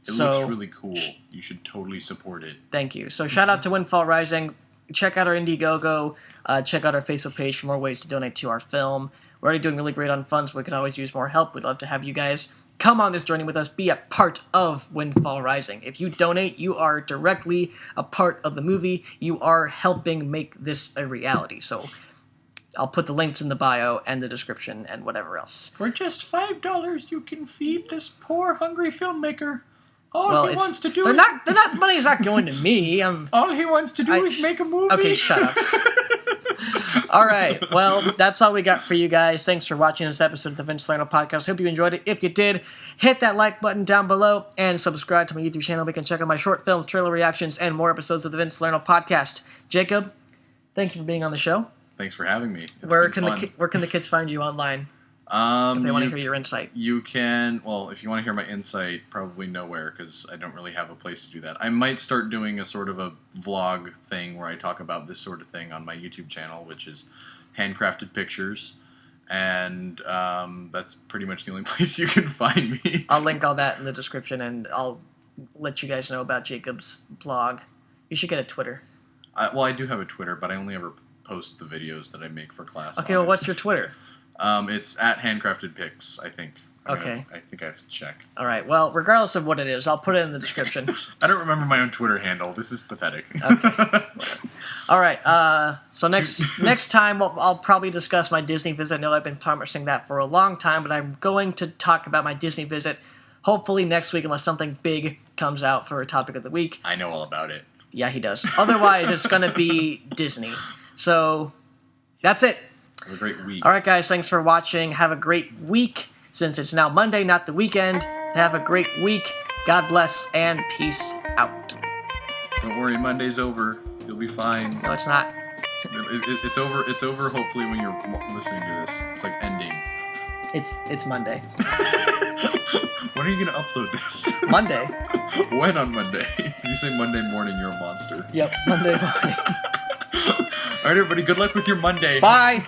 It looks really cool. You should totally support it. Thank you. So shout out to Windfall Rising. Check out our Indiegogo. Check out our Facebook page for more ways to donate to our film. We're already doing really great on funds, but we could always use more help. We'd love to have you guys come on this journey with us. Be a part of Windfall Rising. If you donate, you are directly a part of the movie. You are helping make this a reality. So I'll put the links in the bio and the description and whatever else. For just $5, you can feed this poor, hungry filmmaker. All he wants to do money's not going to me. All he wants to do is make a movie. Okay, shut up. All right, well, that's all we got for you guys. Thanks for watching this episode of the Vince Salerno Podcast. Hope you enjoyed it. If you did, hit that like button down below and subscribe to my YouTube channel. We can check out my short films, trailer reactions, and more episodes of the Vince Salerno Podcast. Jacob, thank you for being on the show. Thanks for having me. Where can the kids find you online? If they want to hear your insight. You can, well, if you want to hear my insight, probably nowhere, because I don't really have a place to do that. I might start doing a sort of a vlog thing where I talk about this sort of thing on my YouTube channel, which is Handcrafted Pictures, and that's pretty much the only place you can find me. I'll link all that in the description, and I'll let you guys know about Jacob's blog. You should get a Twitter. I do have a Twitter, but I only ever post the videos that I make for class. Okay, well, what's your Twitter? It's at Handcrafted Pics, I think. Okay. I think I have to check. All right. Well, regardless of what it is, I'll put it in the description. I don't remember my own Twitter handle. This is pathetic. Okay. All right. So next time I'll probably discuss my Disney visit. I know I've been promising that for a long time, but I'm going to talk about my Disney visit hopefully next week, unless something big comes out for a topic of the week. I know all about it. Yeah, he does. Otherwise, it's going to be Disney. So that's it. Have a great week. All right, guys. Thanks for watching. Have a great week. Since it's now Monday, not the weekend. Have a great week. God bless and peace out. Don't worry, Monday's over. You'll be fine. No, it's not. It's over. It's over. Hopefully, when you're listening to this, it's like ending. It's Monday. When are you gonna upload this? Monday. When on Monday? If you say Monday morning, you're a monster. Yep, Monday morning. All right, everybody. Good luck with your Monday. Bye.